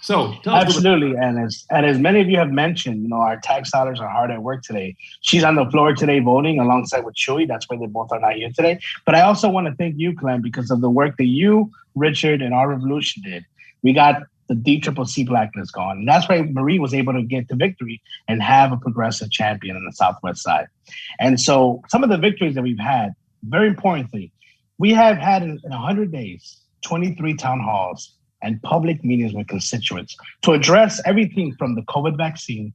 So absolutely, and as many of you have mentioned, our tax dollars are hard at work today. She's on the floor today voting alongside with Chuy. That's why they both are not here today. But I also want to thank you, Clem, because of the work that you, Richard, and Our Revolution did. We got the DCCC blacklist gone, and that's why Marie was able to get the victory and have a progressive champion on the Southwest side. And so some of the victories that we've had, very importantly, we have had in 100 days, 23 town halls and public meetings with constituents to address everything from the COVID vaccine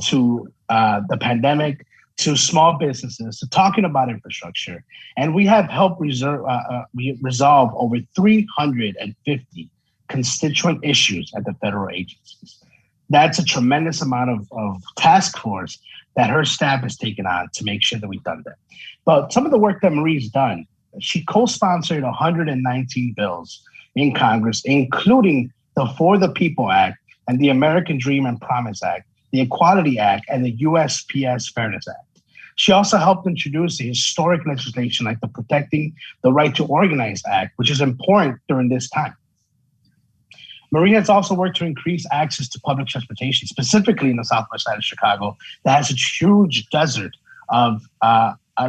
to the pandemic, to small businesses, to talking about infrastructure. And we have helped resolve over 350 constituent issues at the federal agencies. That's a tremendous amount of task force that her staff has taken on to make sure that we've done that. But some of the work that Marie's done, she co-sponsored 119 bills in Congress, including the For the People Act and the American Dream and Promise Act, the Equality Act, and the USPS Fairness Act. She also helped introduce the historic legislation like the Protecting the Right to Organize Act, which is important during this time. Marie has also worked to increase access to public transportation, specifically in the southwest side of Chicago, that has a huge desert of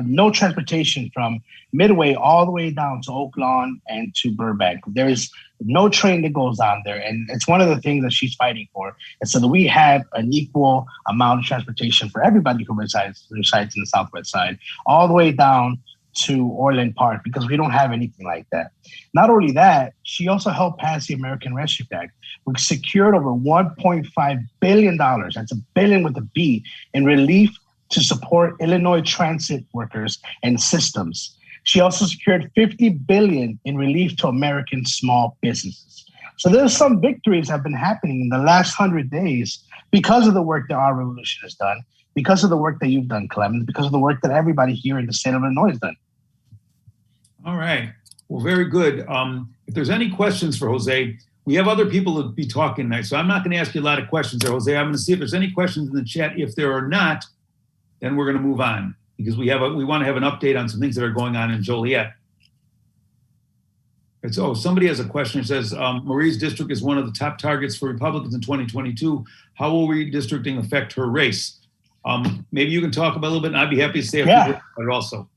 no transportation from Midway all the way down to Oak Lawn and to Burbank. There is no train that goes on there. And it's one of the things that she's fighting for. And so that we have an equal amount of transportation for everybody who resides in the southwest side, all the way down to Orland Park, because we don't have anything like that. Not only that, she also helped pass the American Rescue Act, which secured over $1.5 billion, that's a billion with a B, in relief to support Illinois transit workers and systems. She also secured $50 billion in relief to American small businesses. So there's some victories that have been happening in the last 100 days because of the work that Our Revolution has done, because of the work that you've done, Clem, because of the work that everybody here in the state of Illinois has done. All right. Well, very good. If there's any questions for Jose, we have other people to be talking tonight, so I'm not going to ask you a lot of questions there, Jose. I'm going to see if there's any questions in the chat. If there are not, then we're going to move on, because we want to have an update on some things that are going on in Joliet. Somebody has a question. It says, Marie's district is one of the top targets for Republicans in 2022. How will redistricting affect her race? Maybe you can talk about a little bit, and I'd be happy to say a few words about it also.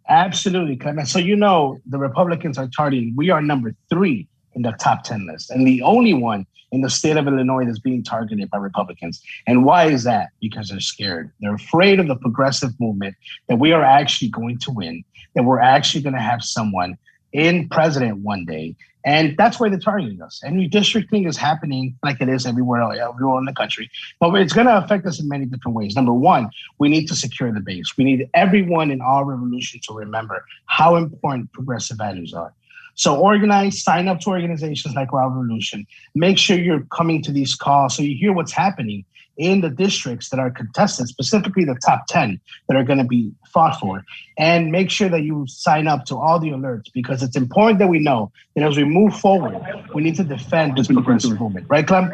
Absolutely, Clement. So the Republicans are targeting. We are number 3 in the top 10 list, and the only one in the state of Illinois that's being targeted by Republicans. And why is that? Because they're scared. They're afraid of the progressive movement, that we are actually going to win, that we're actually going to have someone in president one day. And that's why they're targeting us. And redistricting is happening like it is everywhere in the country. But it's going to affect us in many different ways. Number one, we need to secure the base. We need everyone in our revolution to remember how important progressive values are. So organize, sign up to organizations like Our Revolution. Make sure you're coming to these calls so you hear what's happening in the districts that are contested, specifically the top 10 that are going to be fought for. And make sure that you sign up to all the alerts, because it's important that we know that as we move forward, we need to defend this progressive movement. Right, Clem?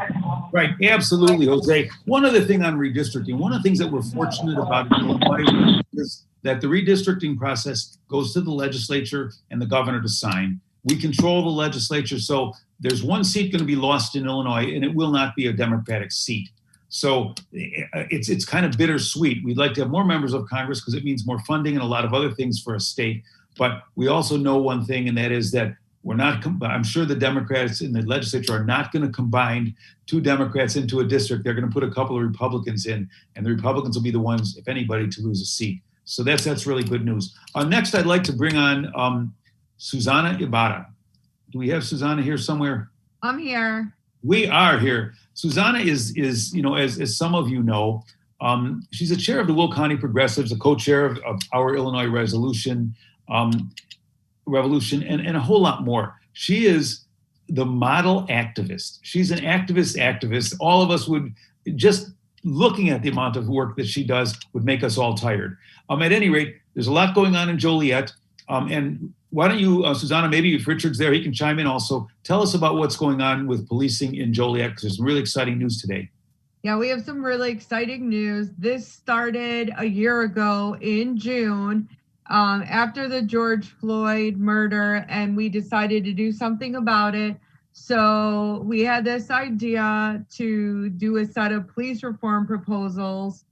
Right, absolutely, Jose. One other thing on redistricting, one of the things that we're fortunate about in Illinois is that the redistricting process goes to the legislature and the governor to sign. We control the legislature, so there's one seat going to be lost in Illinois, and it will not be a Democratic seat. So it's kind of bittersweet. We'd like to have more members of Congress because it means more funding and a lot of other things for a state. But we also know one thing, and that is that we're not, I'm sure the Democrats in the legislature are not going to combine two Democrats into a district. They're going to put a couple of Republicans in, and the Republicans will be the ones, if anybody, to lose a seat. So that's really good news. Next, I'd like to bring on Susana Ibarra. Do we have Susana here somewhere? I'm here. We are here. Susana is as some of you know, she's a chair of the Will County Progressives, a co-chair of Our Illinois Revolution, and a whole lot more. She is the model activist. She's an activist. All of us would, just looking at the amount of work that she does, would make us all tired. At any rate, there's a lot going on in Joliet. And why don't you, Susana, maybe if Richard's there, he can chime in also. Tell us about what's going on with policing in Joliet, because there's some really exciting news today. Yeah, we have some really exciting news. This started a year ago in June, after the George Floyd murder, and we decided to do something about it. So we had this idea to do a set of police reform proposals.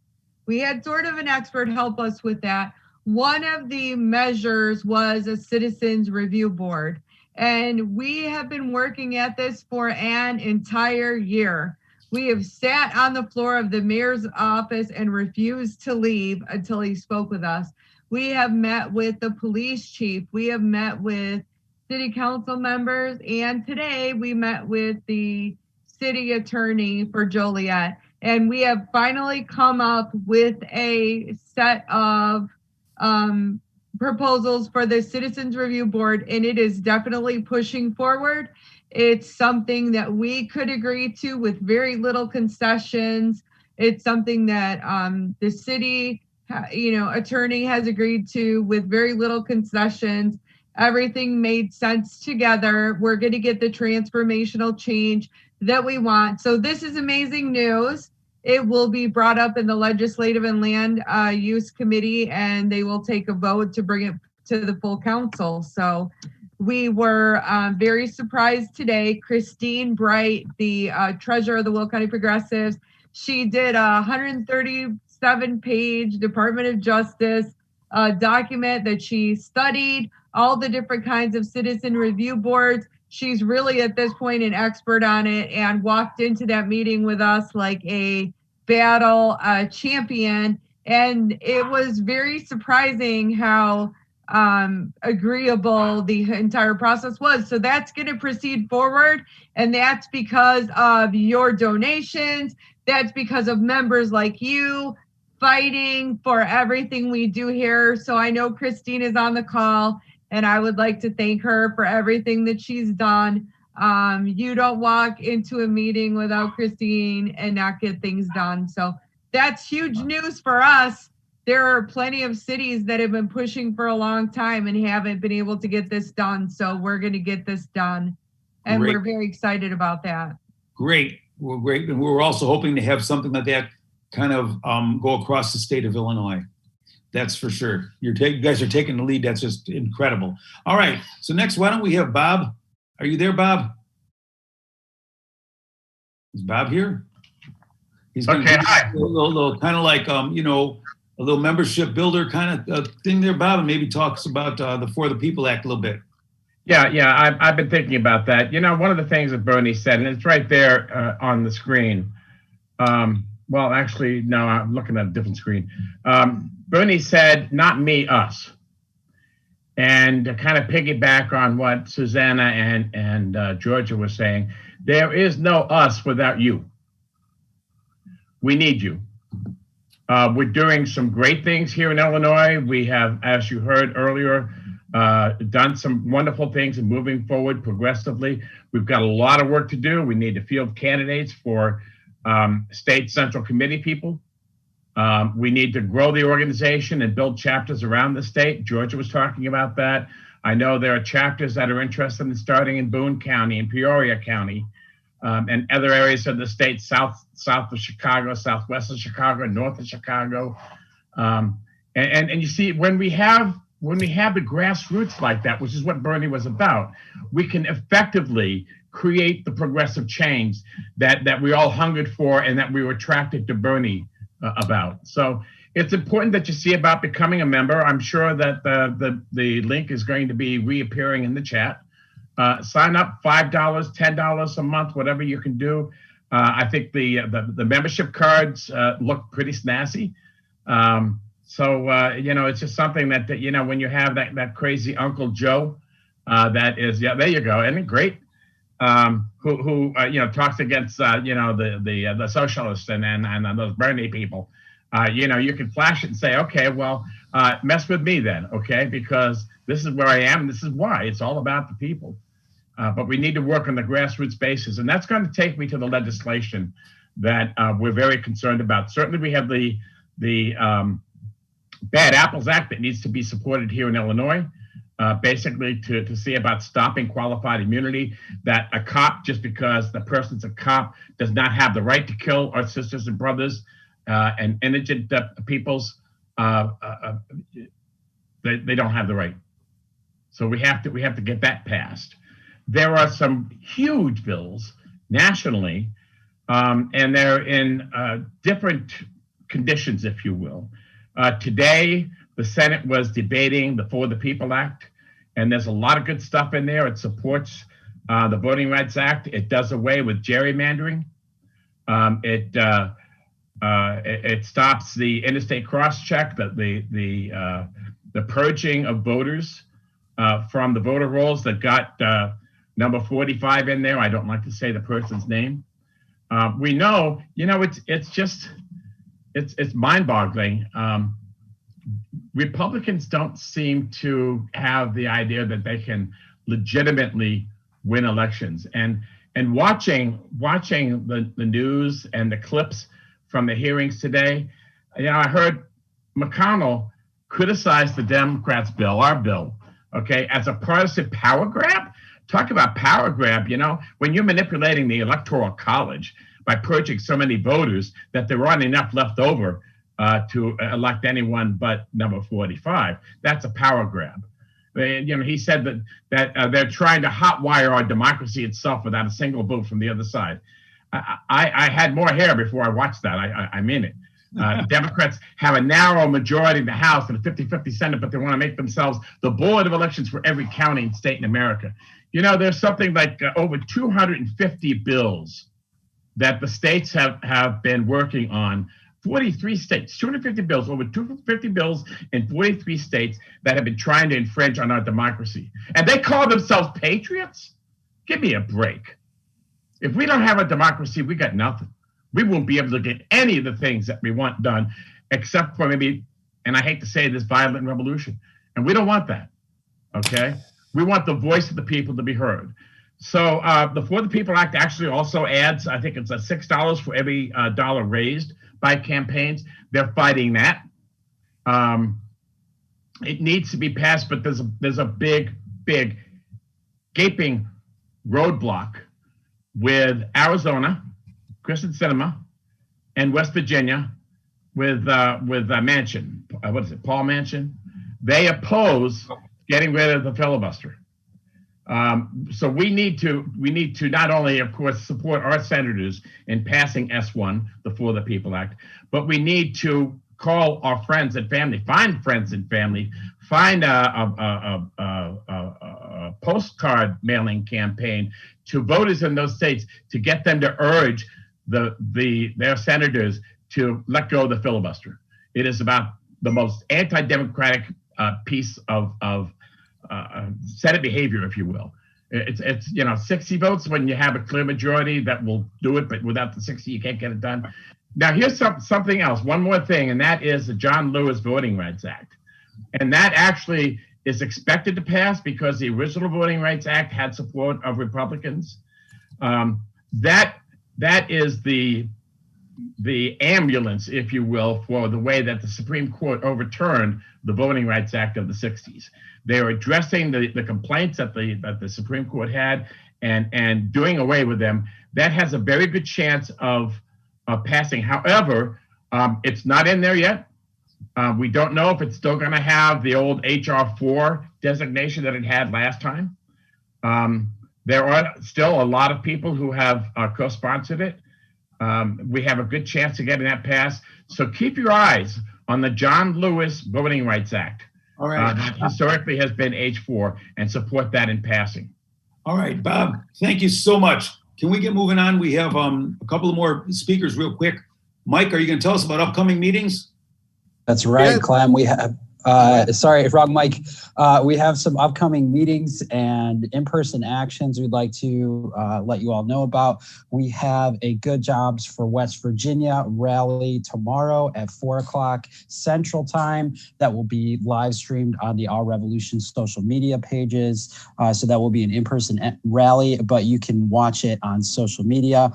We had sort of an expert help us with that. One of the measures was a citizens review board, and we have been working at this for an entire year. We have sat on the floor of the mayor's office and refused to leave until he spoke with us. We have met with the police chief. We have met with city council members, and today we met with the city attorney for Joliet. And we have finally come up with a set of proposals for the Citizens Review Board, and it is definitely pushing forward. It's something that we could agree to with very little concessions. It's something that the city, attorney has agreed to with very little concessions. Everything made sense together. We're going to get the transformational change that we want. So this is amazing news. It will be brought up in the Legislative and Land Use Committee, and they will take a vote to bring it to the full council. So we were very surprised today. Christine Bright, the treasurer of the Will County Progressives, she did a 137-page Department of Justice document that she studied all the different kinds of citizen review boards. She's really at this point an expert on it, and walked into that meeting with us like a battle champion. And it was very surprising how agreeable the entire process was. So that's going to proceed forward. And that's because of your donations. That's because of members like you fighting for everything we do here. So I know Christine is on the call, and I would like to thank her for everything that she's done. You don't walk into a meeting without Christine and not get things done. So that's huge news for us. There are plenty of cities that have been pushing for a long time and haven't been able to get this done. So we're going to get this done. And We're very excited about that. Great. Well, great. And we're also hoping to have something like that kind of go across the state of Illinois. That's for sure. You guys are taking the lead. That's just incredible. All right. So next, why don't we have Bob? Are you there, Bob? Is Bob here? He's going to hi. a little kind of like, a little membership builder kind of thing there, Bob, and maybe talks about the For the People Act a little bit. Yeah, I've been thinking about that. You know, one of the things that Bernie said, and it's right there on the screen. Well, actually, no, I'm looking at a different screen. Bernie said, not me, us. And to kind of piggyback on what Susana and Georgia were saying, there is no us without you. We need you. We're doing some great things here in Illinois. We have, as you heard earlier, done some wonderful things and moving forward progressively. We've got a lot of work to do. We need to field candidates for state central committee people. We need to grow the organization and build chapters around the state. Georgia was talking about that. I know there are chapters that are interested in starting in Boone County and Peoria County and other areas of the state, south of Chicago, southwest of Chicago, north of Chicago. And you see, when we have the grassroots like that, which is what Bernie was about, we can effectively create the progressive change that we all hungered for and that we were attracted to Bernie about. So it's important that you see about becoming a member. I'm sure that the link is going to be reappearing in the chat. Sign up, $5, $10 a month, whatever you can do. I think the membership cards look pretty snazzy. So you know, it's just something that you know, when you have that crazy Uncle Joe, that is, yeah, there you go, isn't it great? Who you know, talks against you know, the socialists and those Bernie people. You know, you can flash it and say, okay, well, mess with me then, okay, because this is where I am. This is why it's all about the people. But we need to work on the grassroots basis, and that's going to take me to the legislation that we're very concerned about. Certainly, we have the Bad Apples Act that needs to be supported here in Illinois. Basically to see about stopping qualified immunity, that a cop, just because the person's a cop, does not have the right to kill our sisters and brothers and indigent peoples. They don't have the right. So we have to get that passed. There are some huge bills nationally, and they're in different conditions, if you will. Today, the Senate was debating the For the People Act, and there's a lot of good stuff in there. It supports the Voting Rights Act. It does away with gerrymandering. It stops the interstate cross-check, the purging of voters from the voter rolls that got number 45 in there. I don't like to say the person's name. We know, you know, it's mind-boggling. Republicans don't seem to have the idea that they can legitimately win elections. And watching the news and the clips from the hearings today, you know, I heard McConnell criticize the Democrats' bill, our bill, okay, as a partisan power grab. Talk about power grab, you know, when you're manipulating the Electoral College by purging so many voters that there aren't enough left over to elect anyone but number 45. That's a power grab. You know, he said that they're trying to hotwire our democracy itself without a single vote from the other side. I had more hair before I watched that. I mean it. Democrats have a narrow majority in the House and a 50-50 Senate, but they want to make themselves the board of elections for every county and state in America. You know, there's something like over 250 bills that the states have been working on. 43 states, 250 bills, over 250 bills in 43 states that have been trying to infringe on our democracy. And they call themselves patriots? Give me a break. If we don't have a democracy, we got nothing. We won't be able to get any of the things that we want done, except for maybe, and I hate to say this, violent revolution. And we don't want that, okay? We want the voice of the people to be heard. So the For the People Act actually also adds, I think it's $6 for every dollar raised by campaigns. They're fighting that. It needs to be passed, but there's a big gaping roadblock with Arizona, Kristen Sinema, and West Virginia with Manchin. What is it, Paul Manchin? They oppose getting rid of the filibuster. So we need to not only, of course, support our senators in passing S1, the For the People Act, but we need to call our friends and family, find friends and family, find postcard mailing campaign to voters in those states to get them to urge their senators to let go of the filibuster. It is about the most anti-democratic piece of Senate behavior, if you will. It's 60 votes when you have a clear majority that will do it, but without the 60, you can't get it done. Now, here's something else, one more thing, and that is the John Lewis Voting Rights Act. And that actually is expected to pass because the original Voting Rights Act had support of Republicans. That is the ambulance, if you will, for the way that the Supreme Court overturned the Voting Rights Act of the 60s. They were addressing the complaints that the Supreme Court had and doing away with them. That has a very good chance of passing. However, it's not in there yet. We don't know if it's still going to have the old HR 4 designation that it had last time. There are still a lot of people who have co-sponsored it. We have a good chance of getting that passed. So keep your eyes on the John Lewis Voting Rights Act. All right. That historically has been H4, and support that in passing. All right, Bob, thank you so much. Can we get moving on? We have a couple of more speakers real quick. Mike, are you going to tell us about upcoming meetings? That's right, Clem. We have, sorry, wrong mic. We have some upcoming meetings and in-person actions we'd like to let you all know about. We have a Good Jobs for West Virginia rally tomorrow at 4 o'clock Central Time that will be live streamed on the Our Revolution social media pages. So that will be an in-person rally, but you can watch it on social media.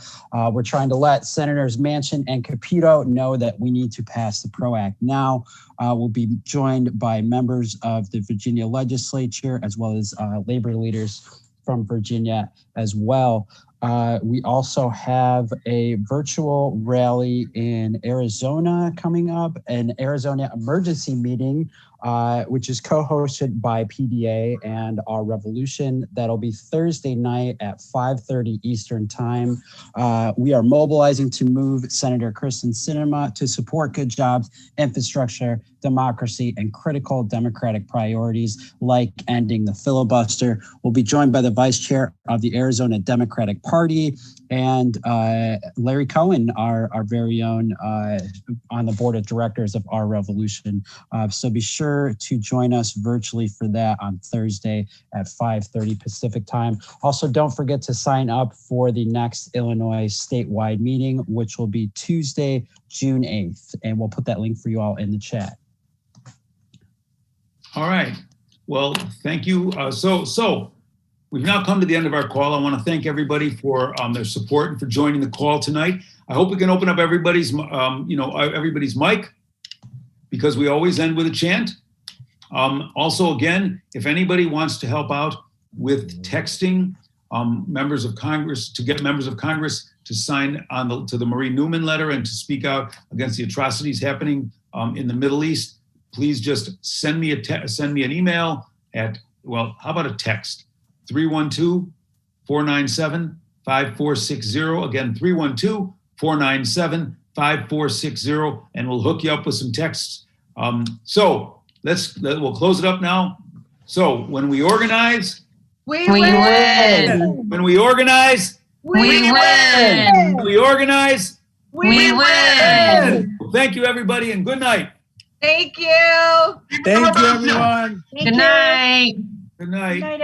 We're trying to let Senators Manchin and Capito know that we need to pass the PRO Act now. We'll be joined by members of the Virginia legislature as well as labor leaders from Virginia as well. We also have a virtual rally in Arizona coming up, an Arizona emergency meeting, which is co-hosted by PDA and Our Revolution. That'll be Thursday night at 5:30 Eastern Time. We are mobilizing to move Senator Kristen Sinema to support good jobs, infrastructure, democracy, and critical democratic priorities like ending the filibuster. We'll be joined by the Vice Chair of the Arizona Democratic Party and Larry Cohen, our very own on the board of directors of Our Revolution. So be sure to join us virtually for that on Thursday at 5:30 Pacific time. Also, don't forget to sign up for the next Illinois statewide meeting, which will be Tuesday, June 8th. And we'll put that link for you all in the chat. All right. Well, thank you. So we've now come to the end of our call. I want to thank everybody for their support and for joining the call tonight. I hope we can open up everybody's mic, because we always end with a chant. Also, again, if anybody wants to help out with texting members of Congress, to get members of Congress to sign on to the Marie Newman letter and to speak out against the atrocities happening in the Middle East, please just send me an email at, well, how about a text? 312-497-5460. Again, 312-497-5460, and we'll hook you up with some texts. So we'll close it up now. So when we organize, we win. When we organize, we win. When we organize, we win. Thank you, everybody, and good night. Thank you. Thank you, everyone. Good night. Good night.